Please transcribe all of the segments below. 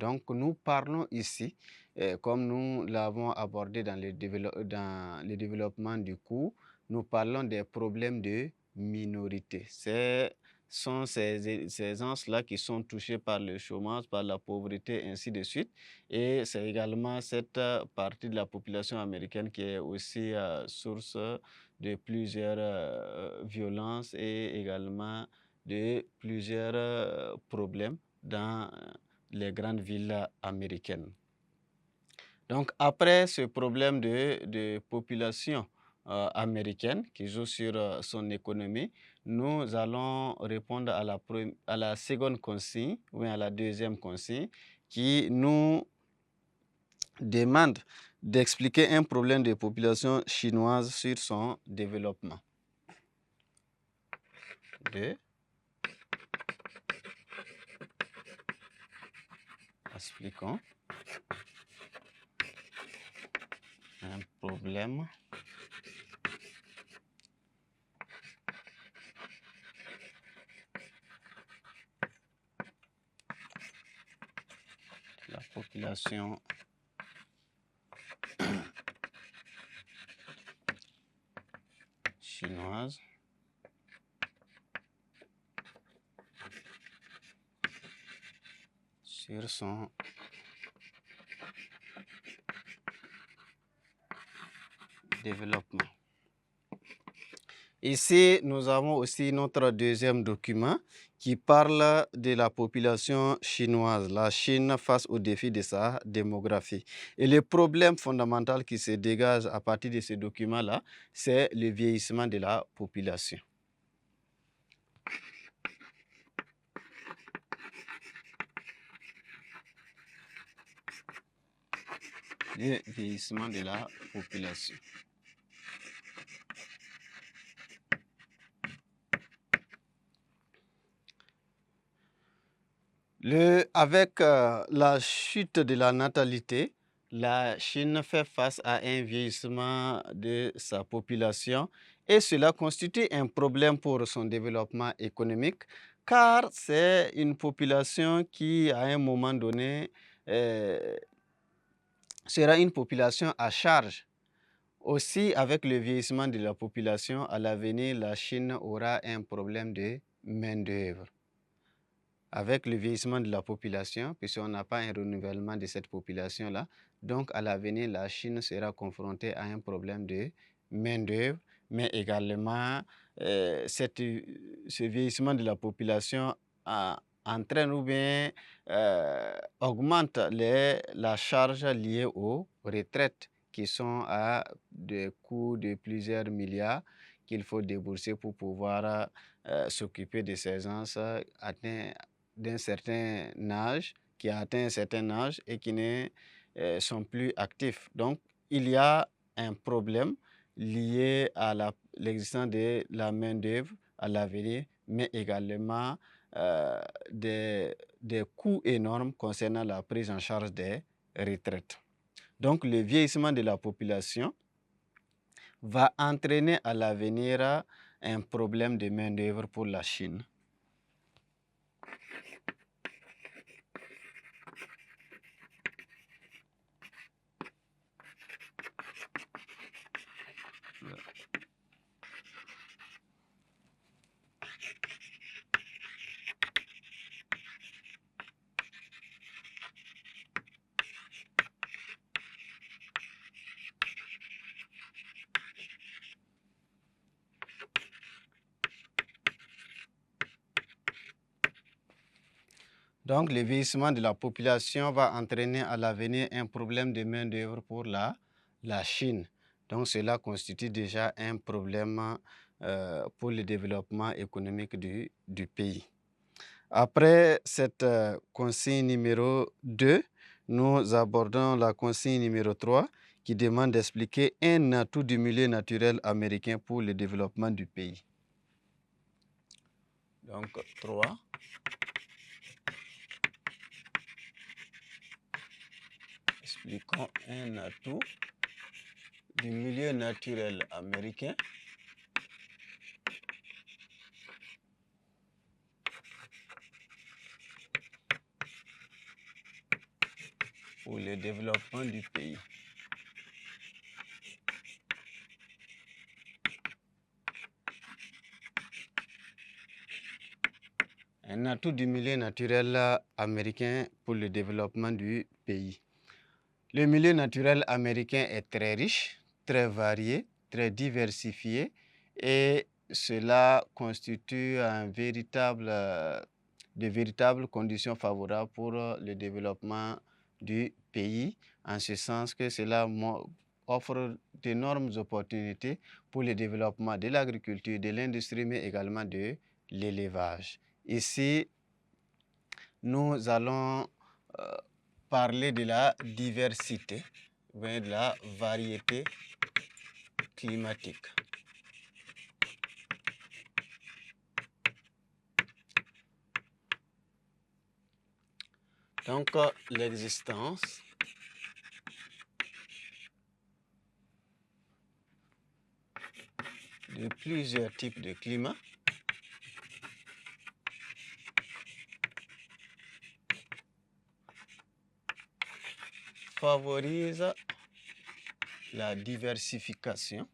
Donc, nous parlons ici, comme nous l'avons abordé dans le développement du cours, nous parlons des problèmes de minorité. Ce sont ces gens-là qui sont touchés par le chômage, par la pauvreté, ainsi de suite. Et c'est également cette partie de la population américaine qui est aussi source de plusieurs violences et également de plusieurs problèmes dans les grandes villes américaines. Donc, après ce problème de population américaine qui joue sur son économie, nous allons répondre à la seconde consigne ou à la deuxième consigne qui nous demande d'expliquer un problème de population chinoise sur son développement. Expliquons un problème de la population chinoise sur son développement. Ici, nous avons aussi notre deuxième document qui parle de la population chinoise, la Chine face aux défis de sa démographie. Et le problème fondamental qui se dégage à partir de ce document-là, c'est le vieillissement de la population. Le vieillissement de la population. Avec la chute de la natalité, la Chine fait face à un vieillissement de sa population et cela constitue un problème pour son développement économique car c'est une population qui, à un moment donné, sera une population à charge. Aussi, avec le vieillissement de la population, à l'avenir, la Chine aura un problème de main-d'œuvre. Avec le vieillissement de la population, puisqu'on n'a pas un renouvellement de cette population-là, donc à l'avenir, la Chine sera confrontée à un problème de main-d'œuvre, mais également ce vieillissement de la population entraîne ou bien augmente la charge liée aux retraites qui sont à des coûts de plusieurs milliards qu'il faut débourser pour pouvoir s'occuper de ces gens atteints d'un certain âge, qui a atteint un certain âge et qui ne sont plus actifs. Donc, il y a un problème lié à l'existence de la main-d'œuvre à l'avenir, mais également des coûts énormes concernant la prise en charge des retraites. Donc, le vieillissement de la population va entraîner à l'avenir un problème de main-d'œuvre pour la Chine. Donc, le vieillissement de la population va entraîner à l'avenir un problème de main-d'œuvre pour la Chine. Donc, cela constitue déjà un problème pour le développement économique du pays. Après cette consigne numéro 2, nous abordons la consigne numéro 3 qui demande d'expliquer un atout du milieu naturel américain pour le développement du pays. Donc, 3. Expliquons un atout du milieu naturel américain pour le développement du pays. Un atout du milieu naturel américain pour le développement du pays. Le milieu naturel américain est très riche, très varié, très diversifié et cela constitue de véritables conditions favorables pour le développement du pays, en ce sens que cela offre d'énormes opportunités pour le développement de l'agriculture, de l'industrie, mais également de l'élevage. Ici, nous allons parler de la diversité, de la variété climatique. Donc, l'existence de plusieurs types de climats favorise la diversification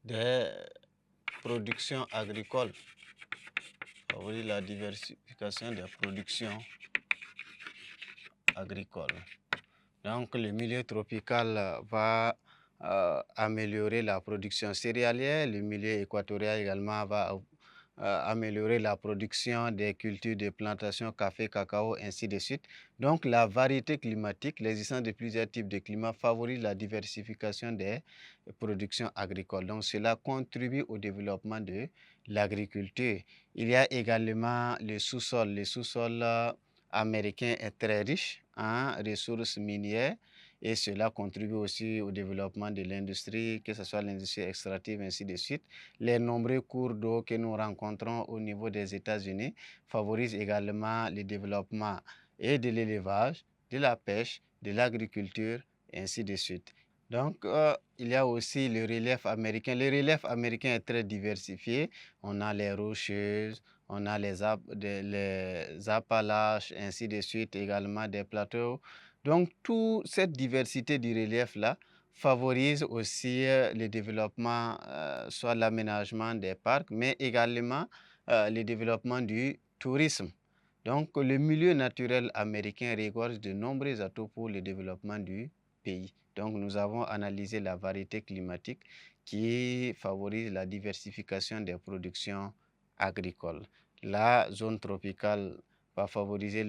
des productions agricoles, favorise la diversification des productions agricoles. Donc, le milieu tropical va améliorer la production céréalière, le milieu équatorial également va améliorer la production des cultures de plantation, café, cacao, ainsi de suite. Donc, la variété climatique, l'existence de plusieurs types de climats favorise la diversification des productions agricoles. Donc, cela contribue au développement de l'agriculture. Il y a également le sous-sol. Le sous-sol américain est très riche en ressources minières et cela contribue aussi au développement de l'industrie, que ce soit l'industrie extractive, ainsi de suite. Les nombreux cours d'eau que nous rencontrons au niveau des États-Unis favorisent également le développement et de l'élevage, de la pêche, de l'agriculture, ainsi de suite. Donc, il y a aussi le relief américain. Le relief américain est très diversifié. On a les rocheuses, on a les Appalaches, ainsi de suite, également des plateaux. Donc, toute cette diversité du relief-là favorise aussi le développement, soit l'aménagement des parcs, mais également le développement du tourisme. Donc, le milieu naturel américain regorge de nombreux atouts pour le développement du pays. Donc, nous avons analysé la variété climatique qui favorise la diversification des productions agricoles. La zone tropicale va favoriser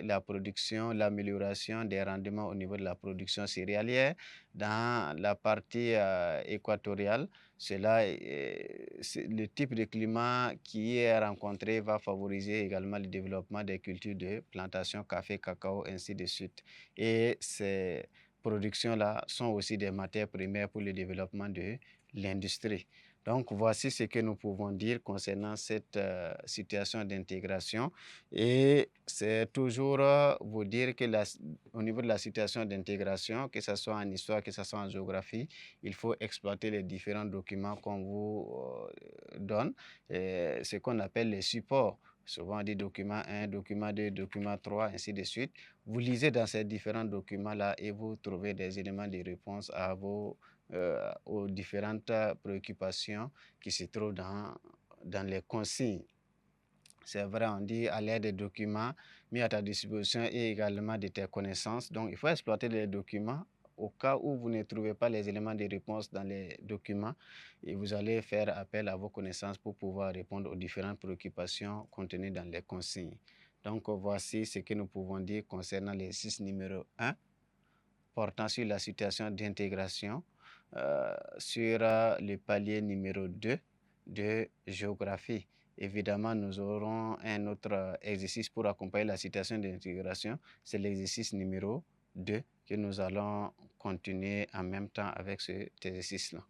la production, l'amélioration des rendements au niveau de la production céréalière. Dans la partie équatoriale, le type de climat qui est rencontré va favoriser également le développement des cultures de plantation, café, cacao, ainsi de suite. Et ces productions-là sont aussi des matières premières pour le développement de l'industrie. Donc, voici ce que nous pouvons dire concernant cette situation d'intégration. Et c'est toujours vous dire que au niveau de la situation d'intégration, que ce soit en histoire, que ce soit en géographie, il faut exploiter les différents documents qu'on vous donne, ce qu'on appelle les supports. Souvent on dit document 1, document 2, document 3, ainsi de suite. Vous lisez dans ces différents documents-là et vous trouvez des éléments de réponse aux différentes préoccupations qui se trouvent dans les consignes. C'est vrai, on dit à l'aide des documents mis à ta disposition et également de tes connaissances. Donc, il faut exploiter les documents au cas où vous ne trouvez pas les éléments de réponse dans les documents et vous allez faire appel à vos connaissances pour pouvoir répondre aux différentes préoccupations contenues dans les consignes. Donc, voici ce que nous pouvons dire concernant l'exercice numéro 1, portant sur la situation d'intégration, sur le palier numéro 2 de géographie. Évidemment, nous aurons un autre exercice pour accompagner la situation d'intégration. C'est l'exercice numéro 2 que nous allons continuer en même temps avec cet exercice-là.